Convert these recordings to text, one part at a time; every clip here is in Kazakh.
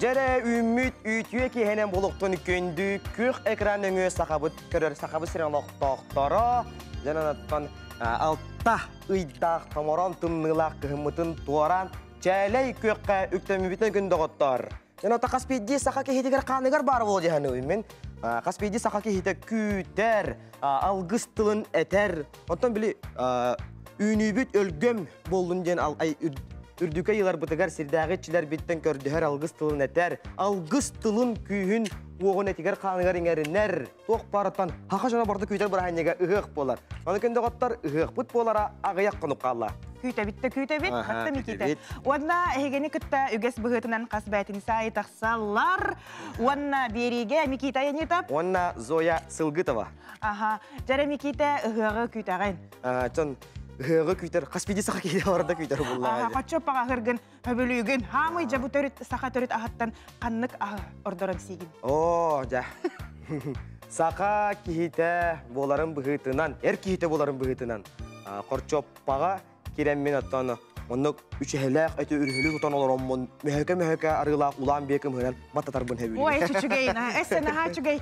Jere ümit ütüye ki henem buluktun köndü kök ekranını sakabıt körür sakabı siren doktora janattan altta ıydaq tamoran tımnılaq kıhımıtın tuaran çeley kökke üktümübütün gün doktor. Janata kaspidi sakaki hitigar kanıgar bar bol jahanımin. Kaspidi sakaki hitek küter algıs tılın eter. Ondan bili ünübüt ölgöm bolun jen al ay Ürdüke yıllar bıtıgar sirdağıtçılar bitten kördü her algıs tılın eter. Algıs tılın kühün oğun etigar kanıgar ingerinler. Toq baratan haqa jana barda küyter bırahanyega ıhıq bolar. Onu kende qattar ıhıq bıt bolara ağayak konuqalla. Küyte bit. Hatta mikite. Wanna hegeni kıtta üges bıhıtınan kasbayatini sayı taqsallar. Wanna berige mikita yenitap. Wanna Zoya Sılgıtova. Aha. Jare mikite ıhığı küytaren. Çon ıhığı küyter. Kaspidi saqa kide orada küyter bolla. Aha. Qaçop pağa hırgın höbülügün. Hamı jabu törüt saqa törüt ahattan qanlık ahı ordoran sigin. Oo, ja. Saqa kihite boların bıhıtından, kihite boların bıhıtından. Qorçop pağa kiremmin attan onuk üçehelek eti ürhülü tutan olaramın müheke arılaq ulan bekim hınan batatarbın hebülü. Oy çüçügeyin ha. Esene ha çügey.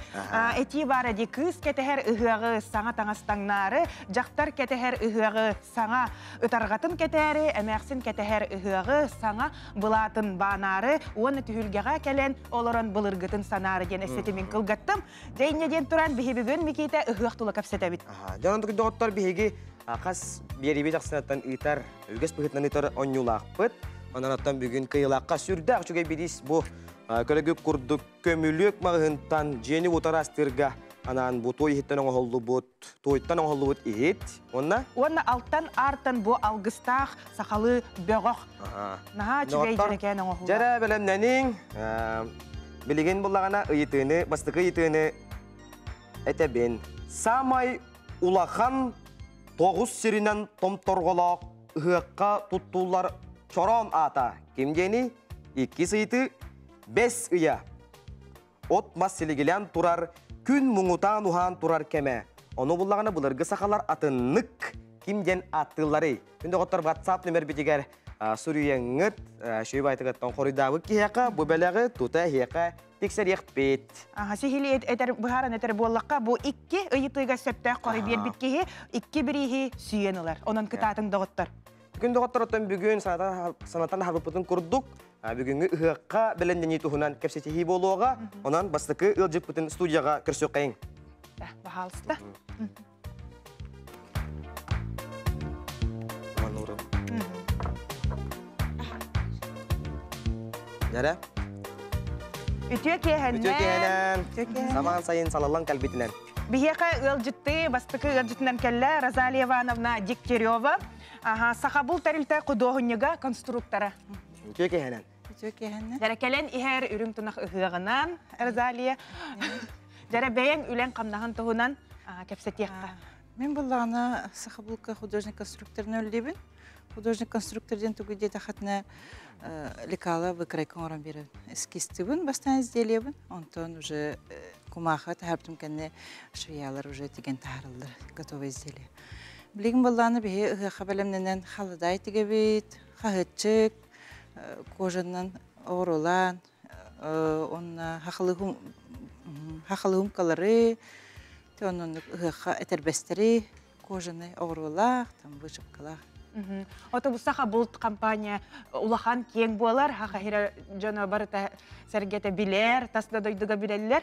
Eti bara di kız keteher ıhığı sana tangastangnarı. Jaktar keteher ıhığı sana ötargatın keteri. Emersin keteher ıhığı sana bulatın banarı. Onu tühülgeğa kelen oloran bılırgıtın sanarı den estetimin kılgattım. Deyne den turan bihibigün mikite ıhığı tula kapsetabit. Janantuk doktor bihigi Kas biari jaksanatan itar üges bıhıtnan itar onyulaqpıt. Onanatan bugün kıyılaqqa sürdaq çüge bidis bu kölegi kurduk kömülük mağıntan jeni utarastırga anan bu toy hittan oğollu but toyttan oğollu but ihit. Onna alttan artan bu algıstaq sakalı böğoq. Naha çüge jereken oğollu. Jara belem nening biligin bullagana ıyıtını bastıkı ıyıtını etebin samay ulaqan Toğuz sirinden tomtorgolaq ıhıqqa tuttular çoron ata. Kimjeni? 2 sıytı 5 ıya. Ot mas siligilen turar, kün muğutan uhan turar keme. Onu bullağına bulırgı sakalar atınlık kimjen atılları. Şimdi otur WhatsApp numar bitiger Suriye'ngit şöyle baytıqattan qoridavı ki heqa bu belağı tuta heqa tekser yaqpet. Sihili eter buharan eter bollaqqa bu 2 ıyıtıga septe qori bir bitkihi 2 birihi süyeniler. Onun kıtatın doğuttar. Bugün doğuttar otan bugün sanatan harbuputun kurduk. Bugün ıhıqqa belenden yituhunan kepsetihi boluğa. Onan bastıkı ılcık putun studiyaga kirsöqeyin. Bahalısda. Manurum. Jara? Ütüye kehenen. Saman sayın salalan kalbitinden. Biheka ılcıttı, bastıkı ılcıttından kelle Razaliya Ivanovna Dikteryova. Sakabul tarilte kudoğunyaga konstruktora. Ütüye kehenen. Jara kelen iher ürün tunak ıhığınan Razaliya. Jara beyen ülen kamnağın tuhunan kepsetiyakka. Ben bullağına Sakabulka художник-конструкторын өлдебін. Художник-конструкторден түгіде тақатына лекала выкрайкан оран беріп эскистібін, бастан изделебін. Онтон уже кумаха тахарптым кәнне швеялар уже теген тахарылдар, готовы изделие. Білеген бұлланы бе ұға бәлемненен халыдай тегебет, хахытчык, кожаннан орулан, хақылығым калары, onun eterbesteri, kojаны oğrulaq, tam vışıpkalaq. Otobüsa qabult kampanya ulahan keng bolar, haqahira jana barıta sergete biler, tasda doyduga bileller.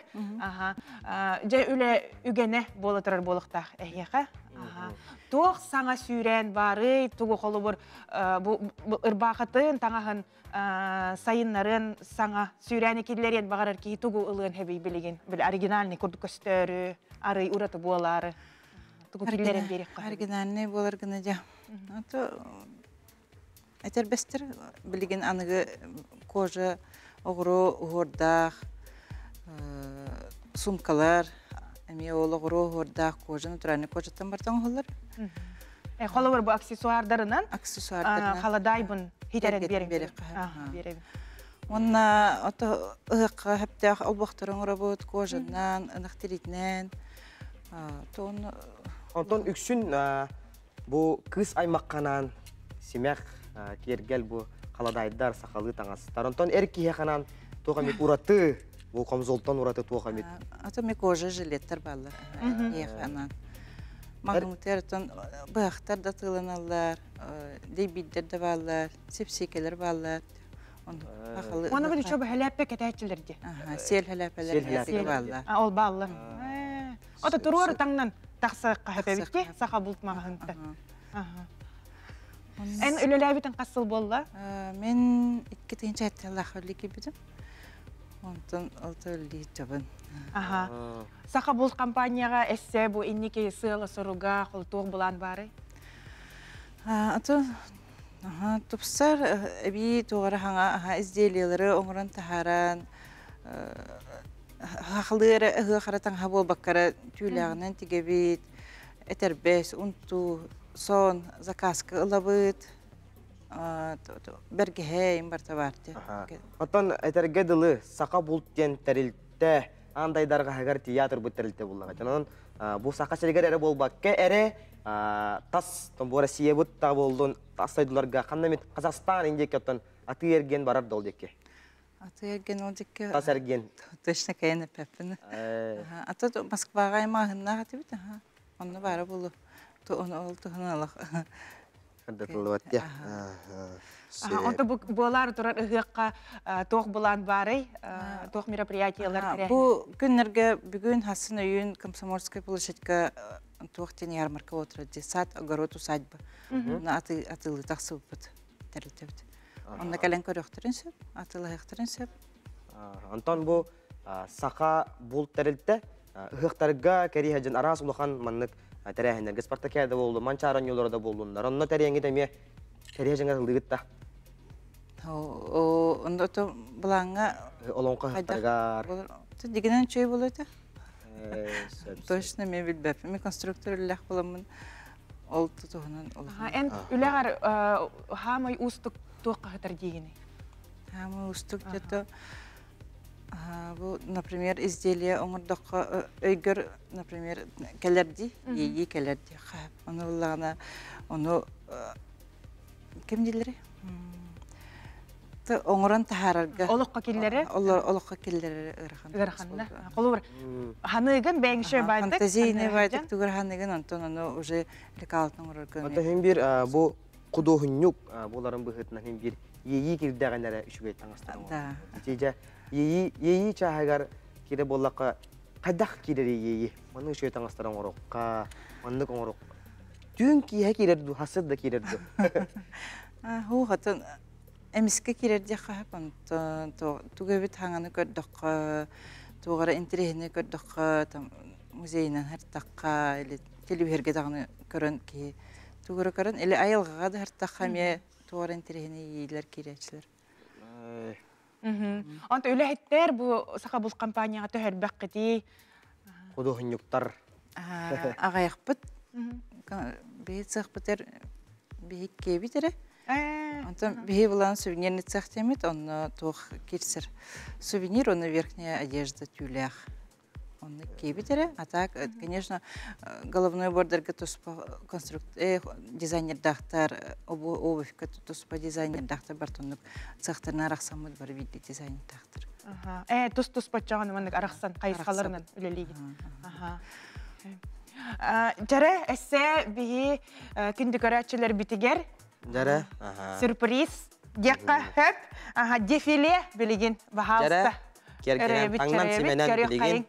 Ja üle ügene bolatarar bolaqtaq ehyaqa. Toq sana süren bari, tuğu qolu bur bu ırbaqatın tağahın sayınların sana süren ekillerin bağarar ki tuğu ılığın hebi biligin, bil originalni kurdu köstörü, arı uratı boğaları. Originalni bolar gına ja. Eterbester biligin anıgı koja, oğru, hordaq, sumkalar, emi oğlu oğru, hordaq, kojanı turani kojatan bartan oğullar. Qolu var bu aksesuarlarından? Aksesuarlarından. Qaladaybın hiteren berim. Onna ıhıqqa heptaq albaqtarın rabot kojandan, ınıqtiritnen. Ondan üksün bu kız aymakkanan simek kergel bu qaladaydar sakalı tangası. Ondan erkihe kanan туғамет ураты, бұл қамзолтан ураты туғамет. Ата мен кожа жилеттер балар. Анан. Магнумтер тон бахтар да тыланалар, дебиддер да балар, сепсекелер балар. Оны бұл үші хәләппе кәтәчілерде. Сел хәләпәлер балар. Ол баллы. Ота тұруар таңнан тақсы қағапәбітке, сақа бұлтмағынты. Ән үліләбітін қасыл болла? Мен 2 түйінші әттелақ өліке бідім. Онтын алты өлі жабын. Сақа бұлт компанияға әссе бұл иннеке сылы сұруға құлтуғы бұлан бары? Аты тұпсар әбей туғары хаңа изделиялары оңырын тахаран, хақылдығыры ұғы қаратан хабол баққара түйіліғынан тегебет, әтербәс, ұнту, сон, заказка ылабыт, бәргіхейм барта барды. Оттан әтергеділі сақа бұлттен тәрілтті, андайдарға хәгар театр бұт тәрілтті болуға. Жанан бұл сақа сәргер әрі болбаққа әрі тас, бұл Россия бұт та болдың тастайдыларға қандамет Қазақстан индеке оттан аты ерген барар дол деке. Аты ерген ол деке? Тас ерген. Точно кәйіні пәпіні. Аты Москваға аймағына қаты біті? Оны бары болу. Оны ол тұғын алақ. Қандатылы бәтте. Онты бұлар тұрар ұғыққа тоқ бұлан бары, тоқ мероприятиялар кірі? Бұл күнлерге бүгін хасын өйін Комсомольская площадька тоқтен ярмарка отырады. Сад, огород, усадьба. Оны атылы тақсы бұпыт. Тәрілтебіт. Онда кәлен көріқтірін сөп, атылы ғықтырын сөп. Антон бұл сақа бұл тәрілтті. Ұғықтарға кәрі әжін арас ұлыған маннық тәрәхіндерге Спартакиада болды, Манчаран елорда болдыңдар. Онына тәрәңгі дәме кәрі әжіңі ғылдығытта. Онда өті бұлаңға... Олонқа ұғықтарғар. Дегенен чөй болады? Точно мен білбәп. Мен конструктор үлләқ боламын. Ол тұтығынан олығын. Ән үләғар хамай ұстық тоққа ғытар дегені? Хамай ұстық деді... Бұл, например, изделие оңырдаққа өйгір, например, кәлерді, ейі кәлерді. Оны ұлағына, оны... Кем дейлері? Оңырын тахарарға. Олыққа келдері? Олыққа келдері ұрған. Үрханна. Қолы бір ханығын бәңші байдық? Фантазийны байдық түгір ханығын, онтон оны уже лекалтың ұрыргын. Онта хем бір бұл құдуғынюк боларын бұғытынан хем бір ейі келдіғанары үшіге таңыстырың. Ейі чағағар кері болаққа қадақ керері ейі. Оның үшіге таңыстырың ұрыққа, оның ұрық. Түн кейе керерді, хасырды керерді. Ху қатын әміске керерде қағып, түгөбіт хаңаны көрдіққа, туғара интерехіне көрдіққа, музейінен әрттаққа, телевизорге дағыны көрін ке. Түгірі көрін, әлі айылғаға да әрттаққа ме туғара интерехіне ейлер керечілер. Онта үләхеттер бұл сақа бұл компанияға төхер бәққеті? Құдуғынюктар. Ағаяқ бұт. Бейт сақ бұтер бейт кебітері. Онтан бейт бұлан сувенирный цех темет, оны тоқ керсір. Сувенир, оны верхняя одежда тюлях. Оны кебітері. А так, конечно, головной бордерге тұспа дизайнер дақтар, обувька тұспа дизайнер дақтар бар, тұнық цехтарына арақсамыд бар виді дизайнер дақтар. Тұс патчағаны мұндық арақсан қайысқаларынан үлелейген. Жары, әссе бейі күнді көрәтшілер бітігер. Жары. Сюрприз. Декқа хөп. Дефиле білеген бағалыста. Кергенен таңнан семенен білеген.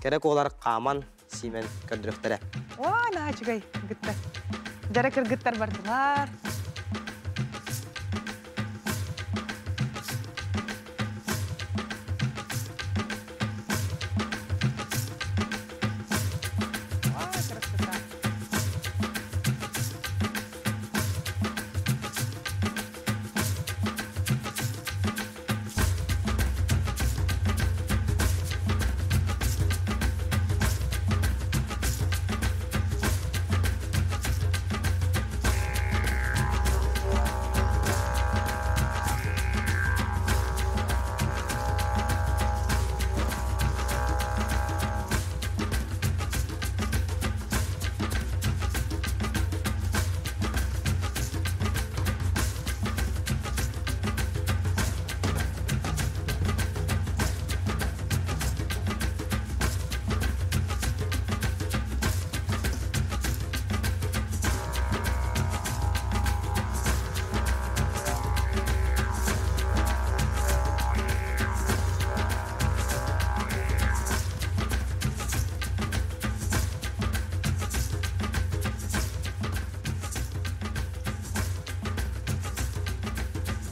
Керек олар қаман семен көндіріқтірі. Наға жүгай ғыттар. Жары кір ғыттар бардылар.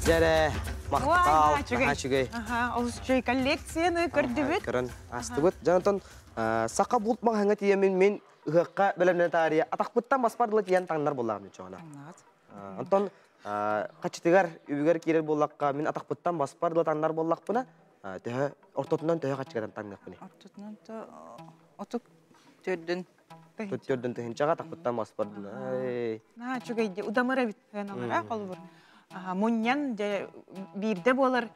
Зәре, мақтал, чүгей. чүгей. Ол чөй коллекцияны көрдүбүт. Көрін астыбыт. Жанатон, сақа бұлт мағаңа тиемен мен ұғыққа бәлемнен тария. Атақпыттан баспардылы тиен таңнар болағын жоғына. Антон, қачытығар, үбігер керер болаққа мен атақпыттан баспардылы таңнар болақ бұна. Ортотынан төе қачығадан таңнақ бұны. Ортотынан отық төрдін. Төрден тыхынчаға атақпыттан баспардылы. Чүгейде, удамыра бит. Қолыбыр. Мұньян бирде болар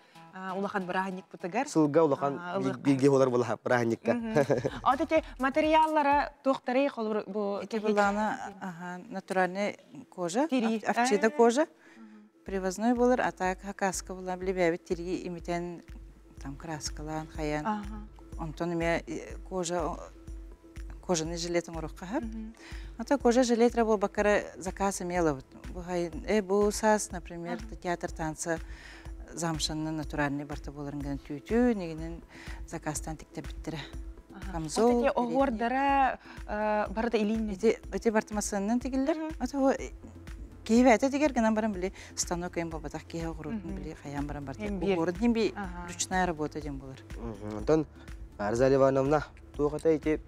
улахан бұрағынек бұтығар. Сылға улахан билге болар болар бұрағынекка. Отете материаллары тоқтары қолыбыр бұл... Эти буланы натуральный кожа, овчина кожа. Привозной болар, а так хакаска була білебәбі тирги имитен там краскалан, хаян. Онтон име кожаный жилетом урыққа хап. Ата кожа жилетра бұл бакара заказ имела. Бұл сас, например, театр танца замшанны натуральный барта боларынған түйті, негенен заказтан тіктер біттірі. Камзол. Отете оғырдара барда илейін. Өте бартымасынын тегілдер. Кейбі әті дегер гынан баран біле станок ең бабатақ кейі оғырудын біле қаян баран барда. Оғырын ең бей ручная работа ден болар. Антон, Арзалия Ивановна, туғата ете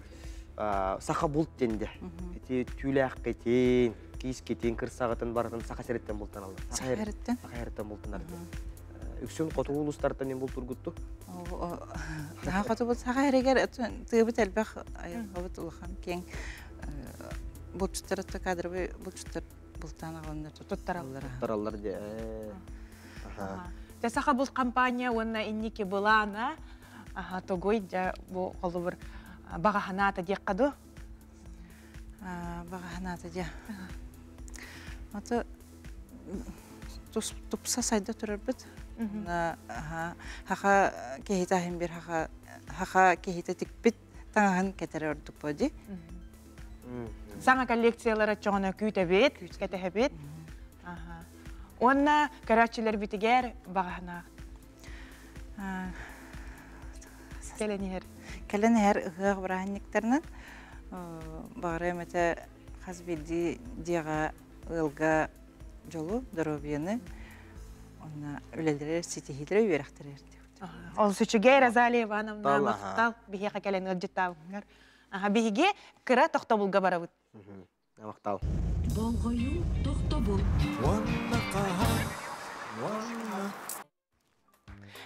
сақа бұлт денде. Ете түйләқ кетен, кейс кетен, кірсағытын баратын сақа сәреттен бұлттан алды. Сақа әреттен? Сақа әреттен бұлттан арды. Үксен қоту ұлыстартан ең бұлт үргітті? Daha qatı bu sağa herəgər tığıbı təlbəx ayıqabı tulğan keng bulçutları kadrı bulçutlar bultan ağlanlar Tuttarallar de. Тесаха бұл компания онна инники булана тогой да бу қолыбыр бағаханата дек қаду? Бағаханата де. Аты тупса сайда тұрар бұд. Хақа кейта хембер хақа кейта тикпит таңахан кетері ордық боди. Саңа коллекциялары чоғына күйті бет, кәтіхі бет. Онна көрәтшілер бітігер бағана. Кәләнер. Кәләнер ұғық бірағыннектерінен бағыры мәті қазбелді деға ұлға жолу, дұробияны онна өлелері сетихидері үйеріқтірер. Ол сүчігей Розалия Ивановна мақтал бігеға кәлән ұлжеттауыңар. Бігеге кіра тоқта бұлға бара бұд. Мақтал. Болғойу тоқта бұл.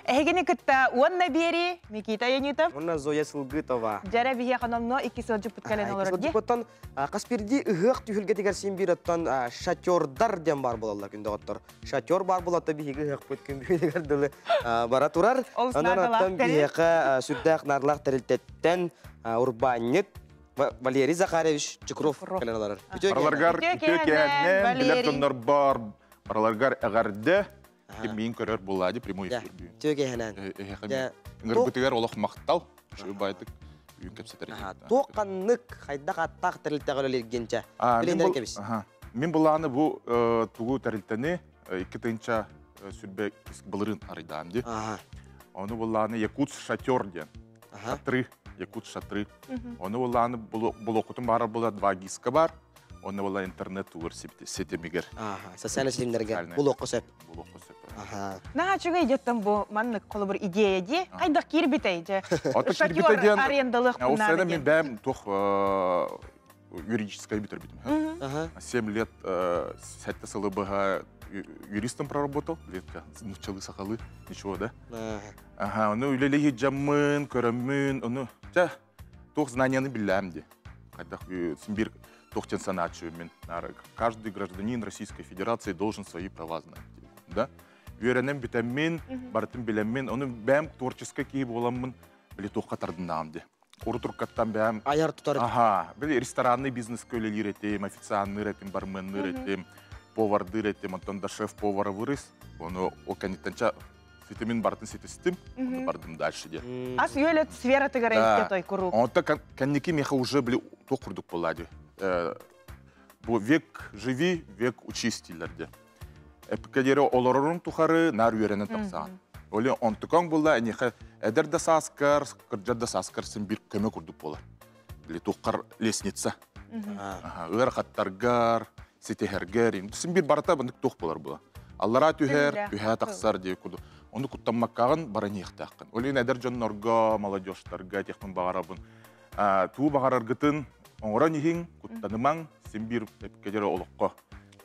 Әйгені күтті онна бері, Микита Янютов. Онна Зоя Сылгытова. Жара бігеға қанымно 2 сылжы бұткален олар де. Бұттан қаспирді ұғық түйілге дегер сен бір оттан шатёрдар дем бар болалар күнді ғыттар. Шатёр бар болатта бігеге ұғық бұткін бігеге дұлы бара тұрар. Онан оттан бігеға сүрдәқ нарлақ тәрілтеттен Урбанет Валерий Захаревич Чукров кәленалар. Араларгар көкеннен білер тұндар бар. Араларгар әғарды кембейін көрер болады прямой эфир бүйін. Төге хәнән. Үңір бұтығар олық мақтал. Шөй байтық үйін кәпсетер. Тоққаннық қайдақ аттақ тәрілтәғі өлергенче. Білендер кәбіс. Мен бұланы бұл тұғу тәрілтәні 2-тінча сүрбе бұлырын арыдамды. Оны бұланы Якутс шатер ден. Шатры. Якут шатры. Оны бұланы бұл оқытын бары бұла 2 гиска бар. Оны бұла интернет туғыр сетемегер. Социальный сілімдерге бұл оқы сөп. Бұл оқы сөп. Наға чүгей жеттім бұл манны қолы бір идея де. Қайдақ кербітей же? Шатер арендалық бұнады де. Ол сайда мен бәм тоқ юридическая битер бітім. 7 лет сәтті сылы бұға юристом проработал. Летка нұчалы сақалы. Ничего, да? Оны үйлелеге жамын, көрімін. Оны тоқ знанияны біләмді. Қайдақ сімбір тоқтен санатшы мен. Каждый гражданин Российской Федерации должен свои права знать. Да? Үйеренем бітәммен, барытын біләммен. Оны бәм творческа кейіп оламын, біле тоққа тардындамды. Оры тұрқаттан бәм... Аяр тұтар. Біле ресторанный бизнес көлелі ретем, официанный ретем, барменный ретем, поварды ретем, онтанда шеф-повара вырыс. Оны о кәнеттенча сетемен бартын сетестім, оны бардым дальше де. Ас үйелет сфера тігірі етке той күру. Онта кәннеке меха уже біле тоқ құрдық болады. Бұл век живи, век учи стилерде. Эпикадері оларырын тұқары нар үйеренен тапсаған. Оле онтықаң болда, әнеқі әдір да саскар, кірджар да саскар сен бір көмі күрдік болар. Біле тұққар лесница. Үр қаттаргар, сетехергер. Сен бір барата бұндық тоқ болар бұла. Аллара түһәр, Түһүлэ. түһә тақсар дей куду. Оны куттаммаккагын бара ниехтаақкын. Олин әдер жоннорго, молодежьтарга технун бағарабын. Туу бағараргытын оңора нихин куттанымаң симбир эпкедер олоққа.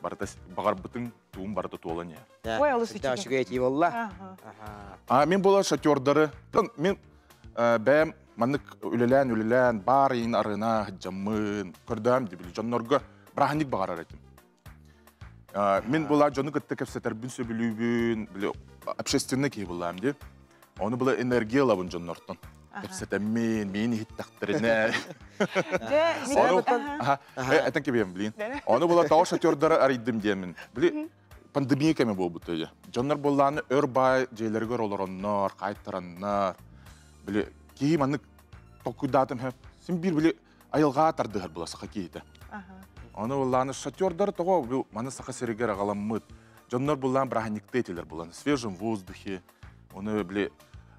Барата бағарбытын туум барата туолан я. Ой, алыс Да, үчүгө. шугайти болла. Ага. Мен бола шатёрдары. Мен бәм маннык үлелән бар ин арына жаммын көрдөм ди били жоннорго браханик бағарар этим. Мен бола жону кытты кепсетер бүн сөбүлүбүн били общественный кей болам ди. Оны бола энергия лабын жоннортон. Кепсетем мен хиттактырына. Этен кебем билин. Оны бола тау шатёрдары арыйдым диемин. Били пандемия кеме болбуты я. Жоннор болланы өрбай жейлерге олороннор, кайтараннар. Били кей маннык токуйдатым хеп. Син бир били айылга тардыгар була сака кейте. Оны болланы шатёрдары того бил маны сака серегер агаламмыт. Жоннор болланы браханиктетелер болланы. В свежем воздухе. Оны били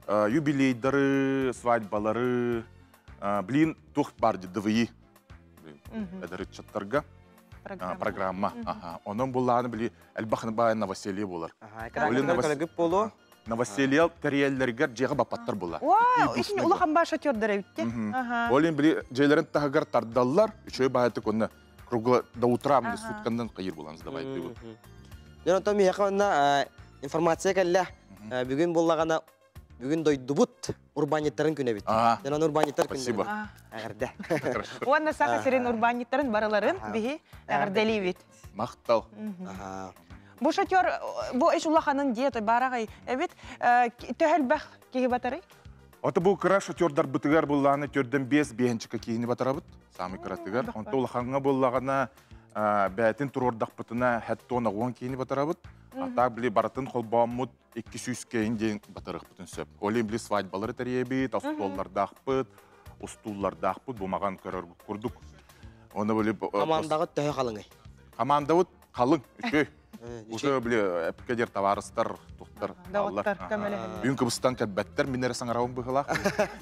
юбилейдары, свадьбалары, блин, тух барди ДВИ. Это чаттарга программа. Onun bullarını bile elbaqını bayan новоселье болар. Новоселье терiyellerger жега бапаттар болар. Вау, ишин улахан баша тёрдөрө битти. Олин били жейлерин тагар тардаллар, үчөө байты конна кругло до утра мында суткандан кайыр буламыз давай деп. Жонотон мияқанна информация келле. Бүгүн боллагана бүгүн дойдубут урбаниттарын күнө бит. Жанан урбаниттар күнө. Спасибо. Агырда. Уанна сака серин урбаниттарын бараларын биһи агырдали бит. Мактал. Бу шатёр бу эш улаханын диета барагай. Эбит төһөлбах киһи батары. Аты бу кыра шатёрдар бытыгар булланы төрдөн 5 бенчика кийини батарабыт. Самый кыратыгар. Онто улаханга боллагана бәтин турордакпытына хәттона 10 кийини батарабыт. Ата били баратын холбамут 200 кейин ден батарык бүтүн сөп. Олин били свадьбалары теребит, астоллардакпыт, устуллардакпыт, бу маган көрөр курдук. Оны били Командагы төһө калыңай. Командабыт калың үчө. Уже били эпкедер товарыстар туктар. Дагыттар көмөлө. Бүгүн кыбыстан кәтбәттер минере саңарабын быгылак.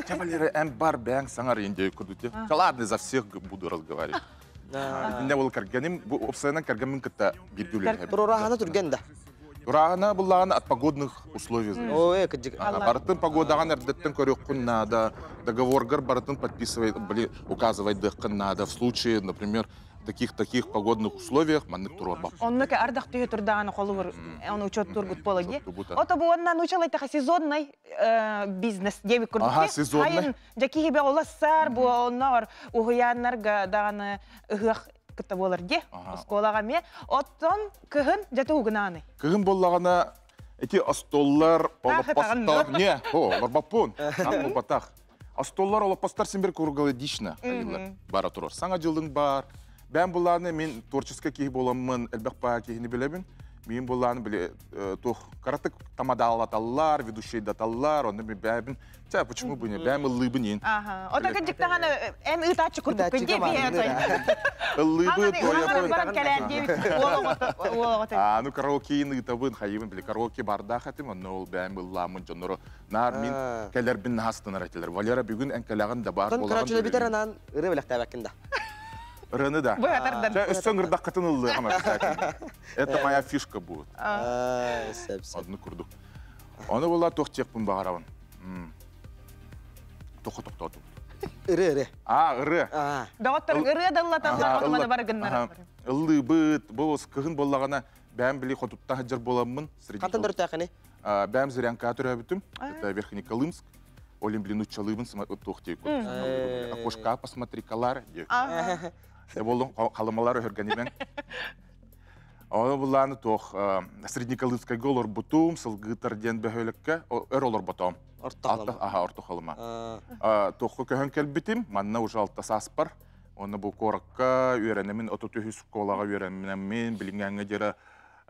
Чамалары эм бар бәң саңар инде күрдүте. Ладно, за всех буду разговаривать. Мине бол кергеним, бу опсайнан кергеним кытта бирдүлөр. Турорахана турганда. Турагана буллаган от погодных условий. Ой, кыжык. Бартын погодаган эрдеттен көрөккүн надо, договоргар бартын подписывает, указывает дыхкын надо в случае, например, таких погодных условиях маннык турорбап. Оннуке ардак түйе турдаганы колур, оны учет тургут болаги. Ото бу оннан учалайта сезонный бизнес деби курдук. Ага, сезонный. Хайын жаки бе олассар, бу оннор угуяннарга даганы ыгых кытта болар де. Сколага ме оттон кыгын жаты угунаны. Кыгын боллагана эти астоллар олоппастар. Не, ларбапун. Наху батах. Астоллар олоппастар симбир кургалы дишна. Бара турор. Саңа жылдың бар. Ben bunlarını men tворческий киһи боламмын, элбекпа киһини билебин. Мен буланы биле тух каратык тамада алаталлар, ведущий даталлар, оны бәбин. Ча, почему бы не? Бәм лыбынин. Ага. Ота кыжыктаганы эм ытачы курдук кенде бие. Лыбы баран келен деп олого. Ну караокены ытабын хайыбын биле караоке барда хатым, оны ол бәм ламын жонору. Нар мен келер бин хастынар айтылар. Валера бүгүн энкелагын да бар болаган. Карачылы битер анан ыры белек табакында. Раны да. Өссөң ырдак кытынылды ама. Это моя фишка будет. Одну курдук. Оны була тох чекпин багарабын. Тохотоктоту. Ыры. Ыры. Доктор ыры даллаталар олманы баргыннар. Ылды быт, бу кыгын боллагана бәм били хотуттан хаҗар боламмын. Катын дөртәкне. Бәм зырянка төрөбүтүм. Это Верхний Колымск. Олим блин учалыбын тохтейку. Окошка посмотри калар. Болдың қалымалар өргенемен. Оны бұланы тоқ Среднеколымскай голор бұтум, сылғытар ден бөхөлікке, өр олар бұтам. Орты қалыма. Тоқы көхін кәлбітім, манна ұжы алта саспар. Оны бұл қорыққа үйренемін, ототүйіс қолаға үйренемін, білінгенге жері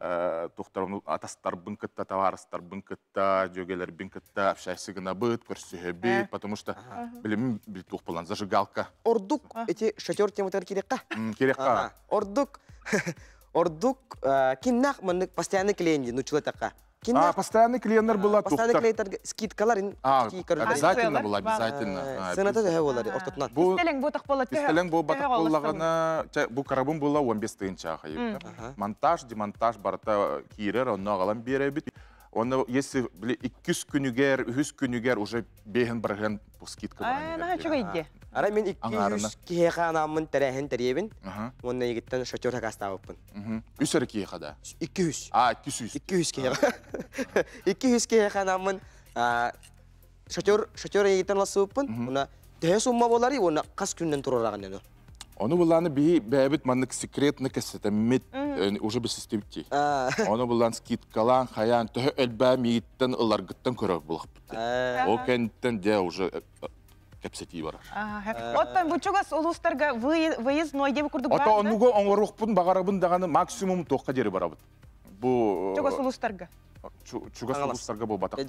тоқтарымны атастар бынкытта, товарыстар бынкытта, жөгелер бынкытта, общайсыгына быт, көрсіге бит, потому что білімін біл тоқ болан, зажигалка. Ордук, эти шатер тематар керекка? Керекка. Ордук, киннақ мұнық постоянный клиенти, нучылы таққа. Постоянный клиенттер была Постоянный клиенттер скидкалар. Обязательно было, обязательно. Сыната да болар, ортотнан. Пистелең бутак болот. Пистелең бу батак боллагана, бу карабын була 15 тыынча хайып. Монтаж, демонтаж барта кирер, онна агалан беребит. Оны если 200 күнүгер, 100 күнүгер уже беген барган скидка бар. На чуга идде. Ара мен 200 киеханамын тәрәһен тәребин. Монна егиттен шофер хакастабыппын. Үсер киехада. 200. 200. 200 киеха. 200 киеханамын. Шофер егиттен ласыппын. Мына тәһә сумма болары, оны кас күннән турараган аны. Оны буланы бәбит маннык секретны кәсәтәммит уже без системти. Оны булан скидкалан хаян тәһә әлбә миттен ыларгыттан көрәп булып. О кенттен дә уже кәпсәти бар. Оттан бу чугас улустарга выездной деп курдук бар. Ата онуго оңорукпун багарабын даганы максимум тоққа жери барабыт. Бу чугас улустарга. Чугас улустарга бу батак.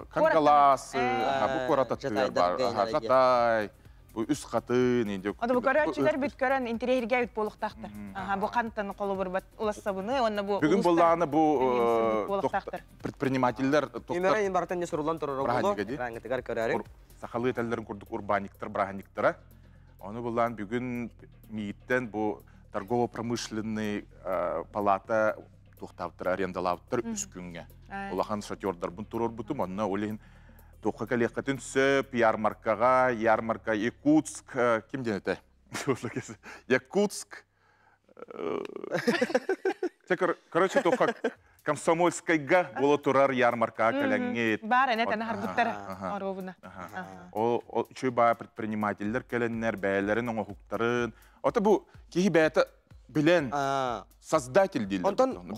Кангалас, бу корататы бар. Жатай. Бу үс катын инде. Ада бу көрәчүләр бит көрән интерьергә бит болуктактыр. Бу кантын колы бер бат улассабыны, онда бу. Бүгүн булланы бу предпринимательлер токтар. Мен бартан не сорулан торор болду. Раңгытыгар көрәре. Сахалы телләрен курдук урбаниктер, браханиктер. Аны буллан бүгүн миттен бу торгово-промышленный палата токтаптыр, арендалаптыр үс күнгә. Улахан шофёрдар бун турор бутум, онна олен тоққа кәлеқатын сөп, ярмарка Якутск, кем ден это? Якутск. Короче, тоққа Комсомольскайга боло турар ярмарка кәләңет. Бар, әнәт әнә харбуттара арбабына. Ол чөй баа предпринимательдер кәләннәр, бәяләрен, оңа-хуқтарын. Ота бу кейі бәяты билен создатель дейли. Онтон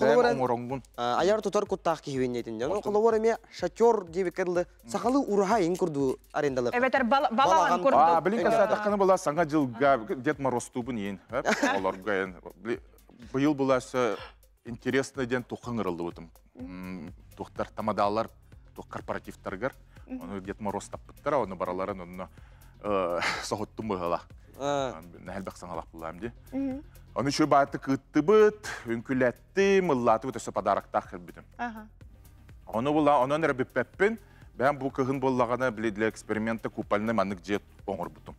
аяр тутар куттақ кейвенетін. Қолуар әме шатер дейбекерлі сақалы урағайын күрді арендалы. Әбетер балаған күрді. Білін кәсәтіққаны бұла саңа жылға Дед Мороз тубын ең. Бұйыл бұласы интересный ден тұқын ұрылды бұтым. Тұқтар тамадалар, тұқ корпоративтарғар. Дед Мороз таппыттар, оны бараларын оны соғыттым бұғала. Нәхәлбәқ саңалақ бұлам де. Оны шөй баты кытты бұт, үнкіләтті, мұллаты бұт өсі падарақтақ кірбітім. Оны бұла, онын әрі біппәппін, бән бұл кығын болағана біледілі эксперименті купальны манық жет оңыр бұтым.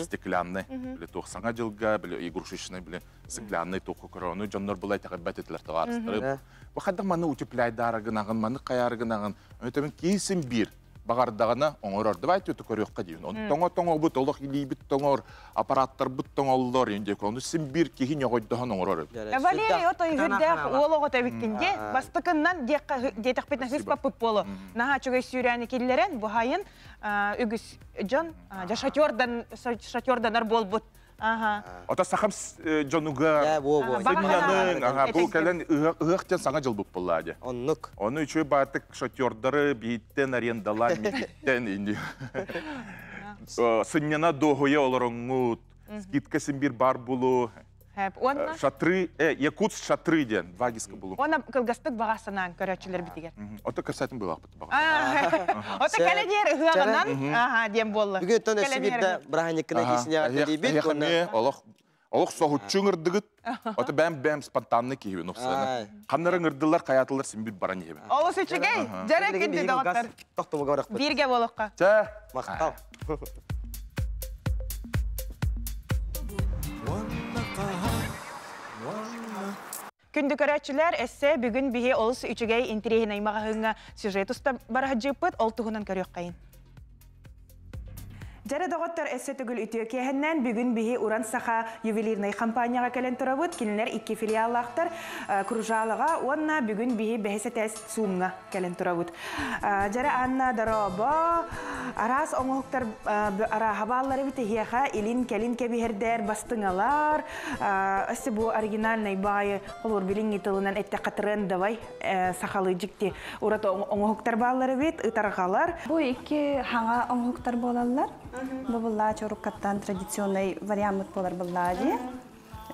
Стеклянный, біле тоқсаңа жылға, біле игрушечный, біле стеклянный тоқы көрі, оны жонлар бұлай тәғі бәтетілер тағарыстырып. Бұқадық маны утепляйдарығын ағын, маны қаярығын ағын, өтемін кейсін бір. Бағардағына оңыр ордывайты өті көріққа дейін. Оны тоңо бұт, олық илей бұт тоңор, аппараттар бұт тоңолылар ендек. Оны сен бір кейін оғойдығын оңыр орып. Валерий, отой хүрдәқ олығы тәбіккенде, бастықыннан детақ бетіне хыз папып болу. Наға чүгей сүйрәні келілерін, бұхайын үгіз жон, шатёрданар бол бұт. Ота сақам жонуға, сынянын, бұл кәлін ұғықтен саңа жыл бұп болады. Оны үші батық шатёрдары бейттен арендала мекеттен енді. Сынняна доғуя олар оңғыт, скидкасын бір бар бұлу. Шатры, Якутск шатры ден, вагиска бұлу. Оны кылгастық бағасынан көрәтшілер бітігер. Ота көрсәтін бұл ақпыты бағасы. Ота кәледер ұғынан дем болы. Бүгін өттен өсі бірді браханикіна кейсіне ағатыр олық соғытчың ұрдығыт, ота бәм спонтанны кейбін ұқсаны. Қаннарын ұрдылар, қаятылар сен бір баран ебін. Олы сөчігей, жарек күнді дағыттар. Бірге болыққа. Мақтал. Күнді көрәтшілер әсі бүгін біге олысы үчігей интерейін аймағығыңа сюжет ұста бара жеппіт, ол тұғынан көрек қайын. Жәрі доғыттар әсі түгіл үтіе кәхіннен бүгін бігі уран сақа ювелирный компанияға кәлін тұрабыд, келінлер 2 филиаллақтар күржалыға, онна бүгін бігі бәхесі тәс суымға кәлін тұрабыд. Жәрі анна дараба, арас оңықтар ара хабалары біті хияға илин кәлін кәбіхердер бастыңалар, өсі бұл оригинальный байы қолыр білін етілінен әтті қатырын давай сақалы жікті урат оңықтар балары бит, ұтарғалар. Бұл 2 хаңа оңықтар болалар. Бұл чоруккаттан традиционный вариант болар бұллади.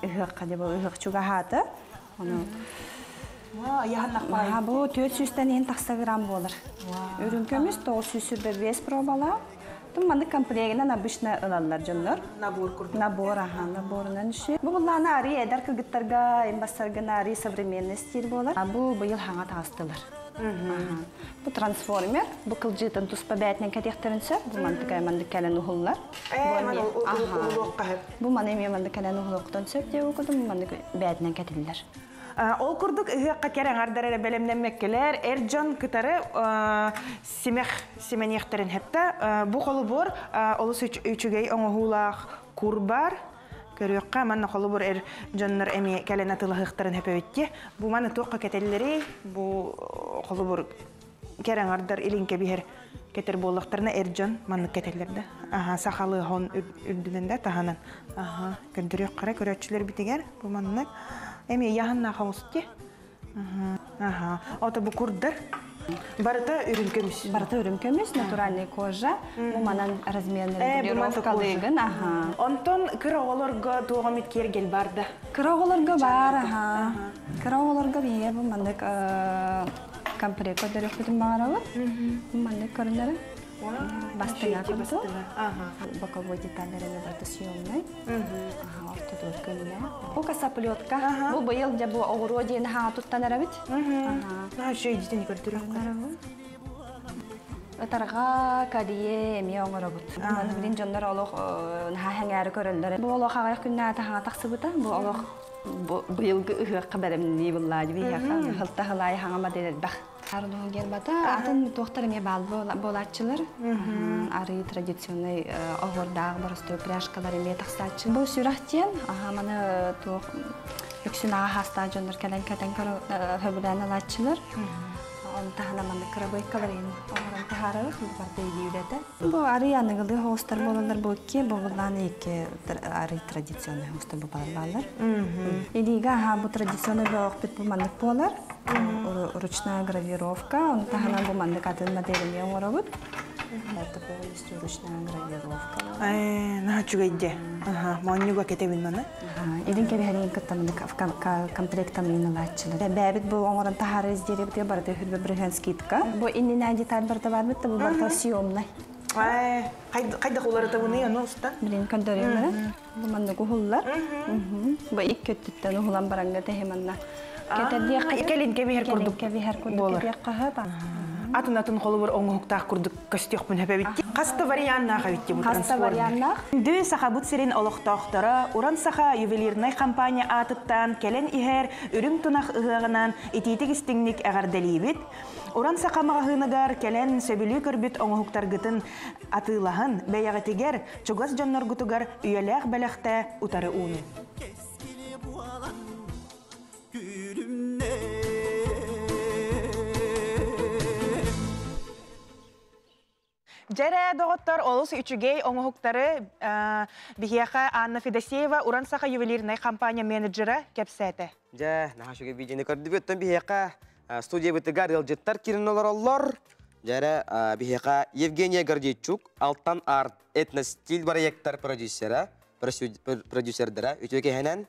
Үйіққа де бұл үйіқ чуға хаты. Бұл 400-тен ең тақса грамм болар. Үрін көміз 905 пробала. Тум маны комплегинен обычно ылаллар жоннор. Набор курдук. Набор, наборынан үші. Бу булланы ари эдар кыргыттарга, эмбастарга ари современный стиль болар. Бу быйыл хаңа тағыстылар. Бу трансформер, бу кылжытын туспа бәйтінен кәтектерінсі, бу мандыка мандык кәлін ұғылар. Бу маны еме мандык кәлін ұғылықтан сөп де ұқыдым, бу мандык бәйтінен кәтелілер. Ол курдук ыһыакка керен ардары белемнемеккелер, эрджон кытары семенехтерин хепте. Бу холубор олус үчүгей оңохулах курбар. Көрөкка манна холубор эрджоннор эми келен атылыхтарын хепебитти. Бу маны тоққа кетеллери, бу холубор керен ардар илинке бихер кетер боллактарына эрджон манны кетеллерде. Сахалы хон үрдүнендә таханан. Көндөрөк кара көрөчүлөр битигер бу манны. Эми яһанна хаусти. Ото бу курдар. Барыта үрүнкөмүс. Барыта үрүнкөмүс, натуральный кожа. Бу манан размерный регулировкалыгын. Онтон кыроголорго тугамит кергел барда. Кыроголорго бар, Кыроголорго бие бу мандык комплект көрдөрөк бүтүн багарабы. Бу мандык көрүнөрү. Бастыга кырды. Боковой детальдерин барыта съемный. Бу касаплетка. Бу быйыл да бу огородиен туттан арабит. Шөй дитен көрдөрөк. Тарга кадие эми оңоробут. Маны билин жоннор олох хаңары көрөлдөр. Бу олох агай күннә тага таксыбыта. Бу олох быйылгы ыгыкка беремни буллады би яка. Хылта хылай хаңама делер бак. Ардын гербата атын доктор эме бал болачылар. Ары традиционный огордаг барысты пряжкалар эме таксачы. Бу сүрахтен маны ток үксүнага хаста жоннор келен кетен хөбүлән алачылар. Он тахана маны крабайкаларын оңран тахары хылбарда идиүләтә. Бу ары яныгылы хостар болалар бу ки булганы ике ары традиционный хостар булалар. Илига бу традиционный бит бу мандык болар. Ручная гравировка, он тахана бу мандык атын модель оңробут. Это полностью ручная гравировка. Начугайде. Маннюга кетебин мана. Идин кеби харин каттамын комплектам иналачылар. Бәбит бу оңран тахары издери бит барды хүрбе бирген скидка. Бу иннина деталь барда бар бит бу барда съемный. Кайда холлары табыны аны уста? Билин көндөрөмөр. Бу мандык ухуллар. Бу иккеттен ухулан баранга техеманна. Кетерди келин кеби хер курдук. Кеби хер курдук кеби кахаба. Атын холубар оңуктак курдук костюк мен хепебитти. Каста вариантна хавитти бу трансформер. Каста вариантна. Дүү сахабут сирин олохтоохтора уран саха ювелирный компания атыттан келен ихер үрүм тунах ыгыгынан ититик истиңник агарделибит. Уран саха магahынагар келен сөбүлү көрбүт оңуктаргытын атылаһын бәягатигер чугас жонноргутугар үйелек белехте утары уну. Жере доғыттар олыс үчігей оңығықтары бігеға Анна Федосеева уран саха ювелирный компания менеджері кепсәті. Нахашуге бейжені көрді бөттен бігеға студия бітігар елжеттар керін олар олар. Жере бігеға Евгения Гордейчук, Алтан Арт этностиль проекттар продюсердері үтеке хенен.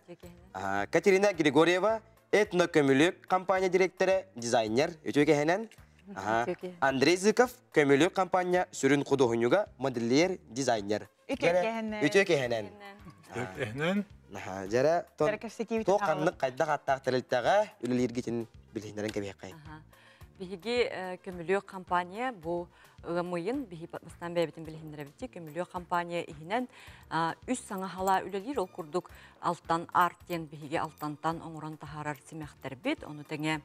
Катерина Григорьева, этнокөмілік компания директоры, дизайнер үтеке хенен. Андрей Зыков, көмілік компания сүрін құдығынуға модельер, дизайнер. Үтеке хенен. Жара тоқанлық қайда қаттақ тәрілттіға үлілергетін білгендерін кәбек қай. Биһиги көмүлүө компания бу ыгамыйын биһи бастан бэбитин билгендеребити көмүлүө компания ихинен үс саңа хала үлелир ол курдук алтан арттен биһиги алтантан оңуран тахарар симехтербит ону теңе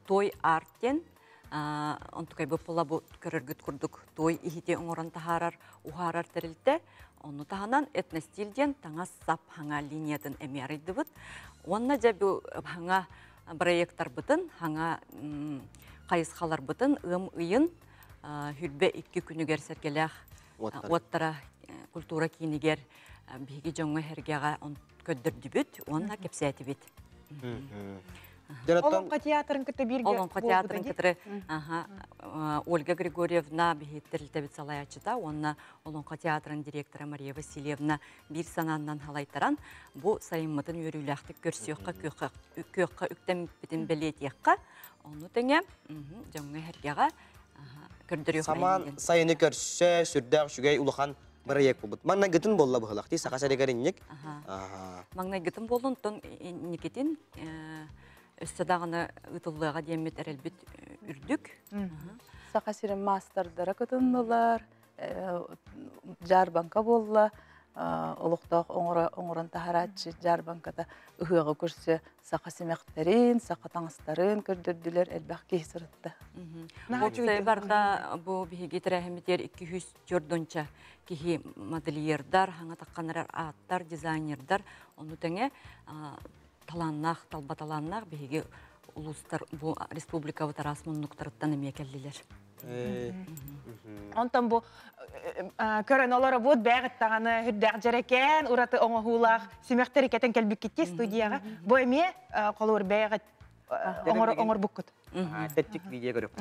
той арттен онтукай быппыла бу көрөргүт курдук той ихите оңуран тахарар ухарар терилте ону таханан этностилден таңа сап хаңа линиядын эмиярыдыбыт онна жа бу хаңа проекттар бытын хаңа кайысхалар бытын ыйын хүлбе 2 күнүгер сергелях оттара культура кинигер биги жоңго хергега көддөрдүбүт онна кепсетибит. Олонка театрын кыты бирге. Олонка театрын кыты Ольга Григорьевна бихеттерилтебит салаячыта, онна Олонка театрын директоры Мария Васильевна бир сананнан халайтаран бу сайыммытын өрүләхтик көрсөккө көккө үктем битин белетиякка, ону теңе жоңго хергега көрдөрү Саман сайыны көрсө сүрдәк шүгәй улахан проект булды. Манна гытын болла быхлак. Ти сака сәрегәринник. Маңнай гытын болдун тон никетин өстөдагыны ытыллыга демет эрелбит үрдүк. Сақасырын мастардара көтіннілер, жарбанка болла, олықтақ оңырын тахаратшы жарбанкада үхіғы көрсе сақасымақтарын, сақатаңыстарын көрдірділер әлбәқ кейсірітті. Бұл барда бұл бігі тірәхіметтер 200 жордонча кейі модельердар, хаңа таққанырар аттар, дизайнердар, оны тәңе таланнақ, талбаталаннақ бігі улустар бұл республика ватарас мұннуқтарыттан емекелділер. Онтан бу көрөн олары бут бәгыт таганы хүрдәк жарекен, ураты оңохулах, симектер кетен келбик китти студияга. Бу эме колор бәгыт оңор буккут. Теттик видео көрөп.